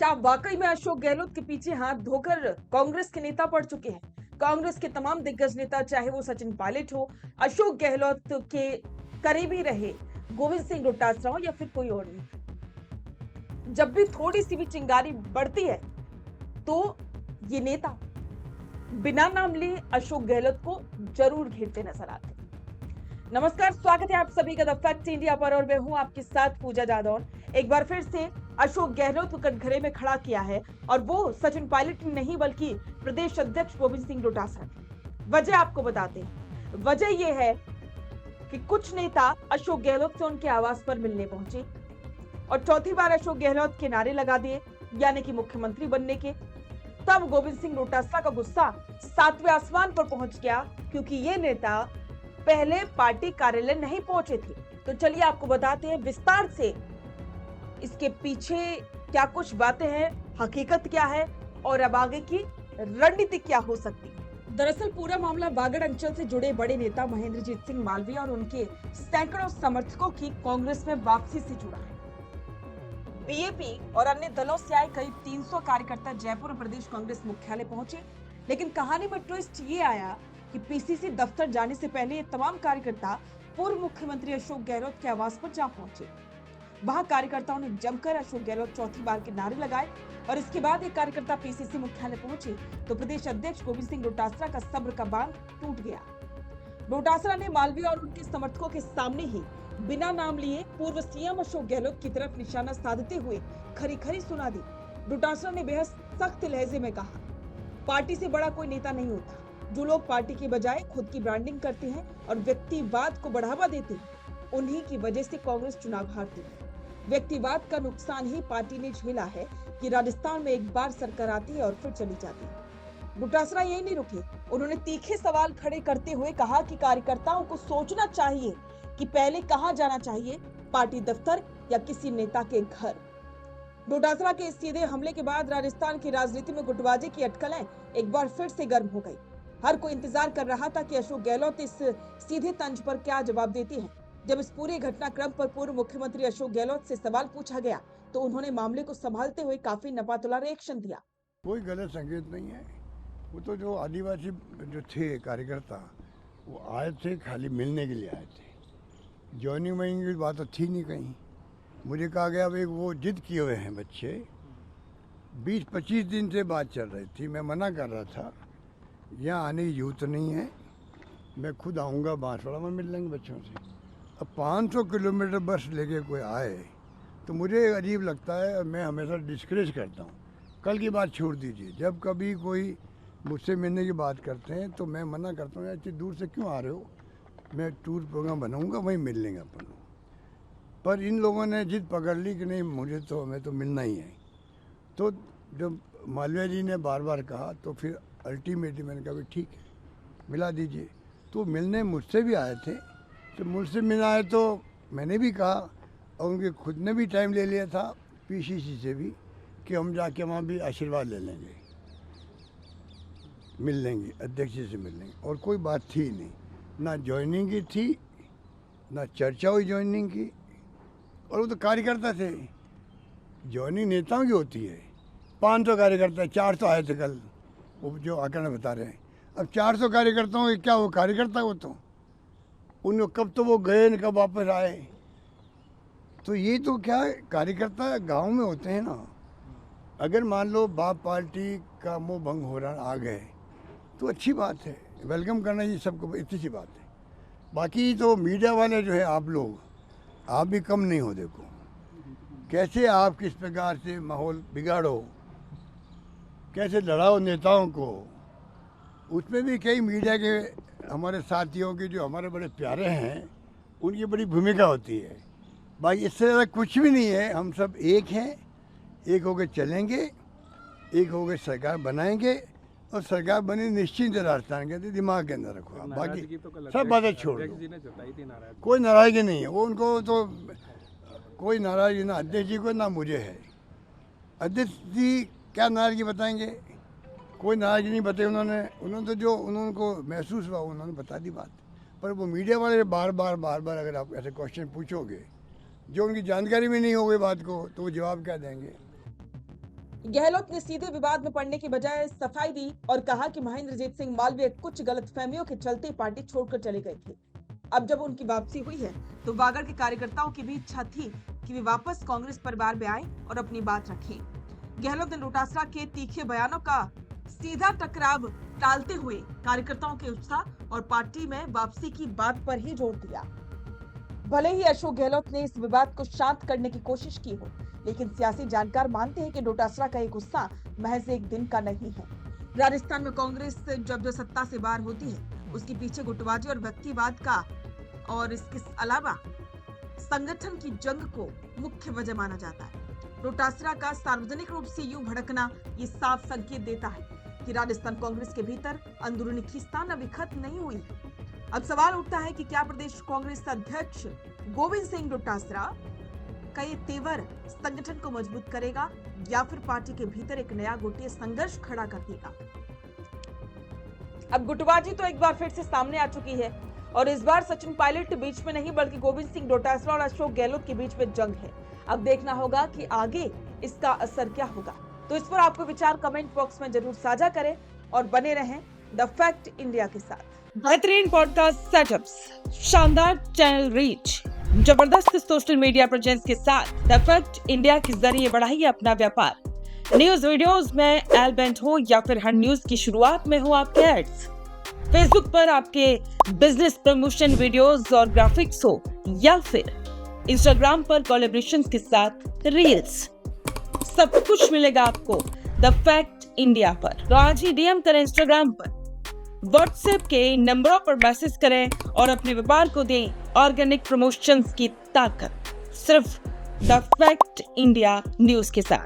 क्या वाकई में अशोक गहलोत के पीछे हाथ धोकर कांग्रेस के नेता पड़ चुके हैं? कांग्रेस के तमाम दिग्गज नेता, चाहे वो सचिन पायलट हो, अशोक गहलोत के करीबी रहे गोविंद सिंह डोटासरा हो या फिर कोई और नेता, जब भी थोड़ी सी भी चिंगारी बढ़ती है तो ये नेता बिना नाम लिए अशोक गहलोत को जरूर घेरते नजर आते हैं। नमस्कार, स्वागत है आप सभी का द फैक्ट इंडिया पर और मैं हूं आपके साथ पूजा जादौन। एक बार फिर से अशोक गहलोत को कटघरे में खड़ा किया है और वो सचिन पायलट ने नहीं बल्कि प्रदेश अध्यक्ष गोविंद सिंह डोटासरा ने। वजह आपको बताते हैं। वजह यह है कि कुछ नेता अशोक गहलोत से उनके आवास पर मिलने पहुंचे और चौथी बार अशोक गहलोत के नारे लगा दिए, यानी कि मुख्यमंत्री बनने के। तब गोविंद सिंह डोटासरा का गुस्सा सातवें आसमान पर पहुंच गया, क्योंकि ये नेता पहले पार्टी कार्यालय नहीं पहुंचे थे। तो चलिए आपको बताते हैं विस्तार से इसके पीछे क्या कुछ बातें हैं, हकीकत क्या है और अब आगे की रणनीति क्या हो सकती है। दरअसल पूरा मामला बागड़ अंचल से जुड़े बड़े नेता महेंद्रजीत सिंह मालवीय और उनके सैकड़ों समर्थकों की कांग्रेस में वापसी से जुड़ा है। बीएपी और अन्य दलों से आए करीब 300 कार्यकर्ता जयपुर प्रदेश कांग्रेस मुख्यालय पहुंचे, लेकिन कहानी में ट्विस्ट ये आया कि पीसीसी दफ्तर जाने से पहले ये तमाम कार्यकर्ता पूर्व मुख्यमंत्री अशोक गहलोत के आवास पर जा पहुंचे। वहां कार्यकर्ताओं ने जमकर अशोक गहलोत चौथी बार के नारे लगाए और इसके बाद एक कार्यकर्ता पीसीसी मुख्यालय पहुंचे तो प्रदेश अध्यक्ष गोविंद सिंह डोटासरा का सब्र का बांध टूट गया। डोटासरा ने मालवीय और उनके समर्थकों के सामने ही बिना नाम लिए पूर्व सीएम अशोक गहलोत की तरफ निशाना साधते हुए खरी खरी सुना दी। डोटासरा ने बेहद सख्त लहजे में कहा, पार्टी से बड़ा कोई नेता नहीं होता। जो लोग पार्टी के बजाय खुद की ब्रांडिंग करते हैं और व्यक्तिवाद को बढ़ावा देते हैं, उन्हीं की वजह से कांग्रेस चुनाव हारती है। व्यक्तिवाद का नुकसान ही पार्टी ने झेला है कि राजस्थान में एक बार सरकार आती है और फिर चली जाती है। डोटासरा यही नहीं रुके, उन्होंने तीखे सवाल खड़े करते हुए कहा कि कार्यकर्ताओं को सोचना चाहिए कि पहले कहां जाना चाहिए, पार्टी दफ्तर या किसी नेता के घर। डोटासरा के इस सीधे हमले के बाद राजस्थान की राजनीति में गुटबाजी की अटकलें एक बार फिर से गर्म हो गई। हर कोई इंतजार कर रहा था कि अशोक गहलोत इस सीधे तंज पर क्या जवाब देती हैं। जब इस पूरे घटनाक्रम पर पूर्व मुख्यमंत्री अशोक गहलोत से सवाल पूछा गया तो उन्होंने मामले को संभालते हुए काफी नपातुला रिएक्शन दिया। कोई गलत संकेत नहीं है। वो तो जो आदिवासी जो थे कार्यकर्ता, वो आए थे खाली मिलने के लिए आए थे। ज्वाइनिंग वाइनिंग की बात तो थी नहीं कहीं। मुझे कहा गया भाई वो जिद किए हुए हैं बच्चे, 20-25 दिन से बात चल रही थी। मैं मना कर रहा था, यहाँ आने की जरूरत नहीं है, मैं खुद आऊँगा, बांसवाड़ा में मिल लेंगे बच्चों से। अब 500 किलोमीटर बस लेके कोई आए तो मुझे अजीब लगता है और मैं हमेशा डिस्करेज करता हूँ। कल की बात छोड़ दीजिए, जब कभी कोई मुझसे मिलने की बात करते हैं तो मैं मना करता हूँ, इतनी दूर से क्यों आ रहे हो, मैं टूर प्रोग्राम बनाऊँगा, वहीं मिल लेंगे अपन लोग। पर इन लोगों ने जिद पकड़ ली कि नहीं मुझे तो हमें तो मिलना ही है। तो जब मालवीय जी ने बार बार कहा तो फिर अल्टीमेटली मैंने कहा ठीक है मिला दीजिए। तो मिलने मुझसे भी आए थे, तो मुझसे मिला है तो मैंने भी कहा और उनके खुद ने भी टाइम ले लिया था पीसीसी से भी कि हम जाके वहाँ भी आशीर्वाद ले लेंगे, मिल लेंगे, अध्यक्ष जी से मिल लेंगे। और कोई बात थी नहीं, ना ज्वाइनिंग की थी ना चर्चा हुई ज्वाइनिंग की। और वो तो कार्यकर्ता थे, ज्वाइनिंग नेताओं की होती है। 500 कार्यकर्ता, 400 आए थे कल, वो जो आकर बता रहे हैं। अब 400 कार्यकर्ताओं के क्या वो कार्यकर्ता, वो तो उनको कब तो वो गए न कब वापस आए। तो ये तो क्या कार्यकर्ता गांव में होते हैं ना। अगर मान लो बाप पार्टी का मुंह भंग हो रहा आ गए तो अच्छी बात है, वेलकम करना ये सबको, इतनी सी बात है। बाकी तो मीडिया वाले जो है, आप लोग आप भी कम नहीं हो। देखो कैसे आप किस प्रकार से माहौल बिगाड़ो, कैसे लड़ाओ नेताओं को। उसमें भी कई मीडिया के हमारे साथियों की जो हमारे बड़े प्यारे हैं, उनकी बड़ी भूमिका होती है। भाई इससे ज़्यादा कुछ भी नहीं है। हम सब एक हैं, एक होकर चलेंगे, एक होकर सरकार बनाएंगे और सरकार बनी निश्चिंत राजस्थान के, दिमाग के अंदर रखो। बाकी सब बातें छोड़ दो, कोई नाराज़गी नहीं है। वो उनको तो कोई नाराज़गी ना अध्यक्ष जी को ना मुझे है। अध्यक्ष जी क्या नाराज़गी बताएंगे, कोई नाराज़गी नहीं बताई उन्होंने तो जो उनको महसूस हुआ उन्होंने बता दी बात। पर वो मीडिया वाले बार बार अगर आप ऐसे क्वेश्चन पूछोगे जो उनकी जानकारी में नहीं होगी बात को, तो वो जवाब क्या देंगे। गहलोत ने सीधे विवाद में पड़ने की बजाय सफाई दी और कहा कि महेंद्रजीत सिंह मालवीय कुछ गलतफहमियों के चलते पार्टी छोड़कर चले गए थे। अब जब उनकी वापसी हुई है तो वागड़ के कार्यकर्ताओं की भी इच्छा थी कि वे वापस कांग्रेस परिवार में आए और अपनी बात रखें। गहलोत ने डोटासरा के तीखे बयानों का सीधा टकराव टालते हुए कार्यकर्ताओं के उत्साह और पार्टी में वापसी की बात पर ही जोर दिया। भले ही अशोक गहलोत ने इस विवाद को शांत करने की कोशिश की हो, लेकिन सियासी जानकार मानते हैं कि डोटासरा का ये गुस्सा महज एक दिन का नहीं है। राजस्थान में कांग्रेस जब जो सत्ता से बाहर होती है, उसके पीछे गुटबाजी और व्यक्तिवाद का और इसके अलावा संगठन की जंग को मुख्य वजह माना जाता है। डोटासरा का सार्वजनिक रूप से यूं भड़कना ये साफ संकेत देता है कि राजस्थान कांग्रेस के भीतर अंदरूनी खींचतान अभी खत्म नहीं हुई है। अब सवाल उठता है कि क्या प्रदेश कांग्रेस अध्यक्ष गोविंद सिंह डोटासरा का ये तेवर संगठन को मजबूत करेगा या फिर पार्टी के भीतर एक नया गुटीय संघर्ष खड़ा कर देगा। अब गुटबाजी तो एक बार फिर से सामने आ चुकी है और इस बार सचिन पायलट के बीच में नहीं बल्कि गोविंद सिंह डोटासरा और अशोक गहलोत के बीच में जंग है। अब देखना होगा कि आगे इसका असर क्या होगा। तो इस पर आपको विचार कमेंट बॉक्स में जरूर साझा करें और बने रहें द फैक्ट इंडिया के साथ। बेहतरीन पॉडकास्ट सेटअप्स, शानदार चैनल रीच, जबरदस्त सोशल मीडिया प्रेजेंस के साथ द फैक्ट इंडिया के जरिए बढ़ाइए अपना व्यापार। न्यूज वीडियोस में एलबेंट हो या फिर हर न्यूज की शुरुआत में हो आपके एड्स, फेसबुक पर आपके बिजनेस प्रमोशन वीडियोस और ग्राफिक्स हो या फिर इंस्टाग्राम पर कोलैबोरेशंस के साथ रील्स, सब कुछ मिलेगा आपको द फैक्ट इंडिया पर। तो आज ही डीएम करें इंस्टाग्राम पर, व्हाट्सएप के नंबरों पर मैसेज करें और अपने व्यापार को दें ऑर्गेनिक प्रमोशंस की ताकत, सिर्फ द फैक्ट इंडिया न्यूज के साथ।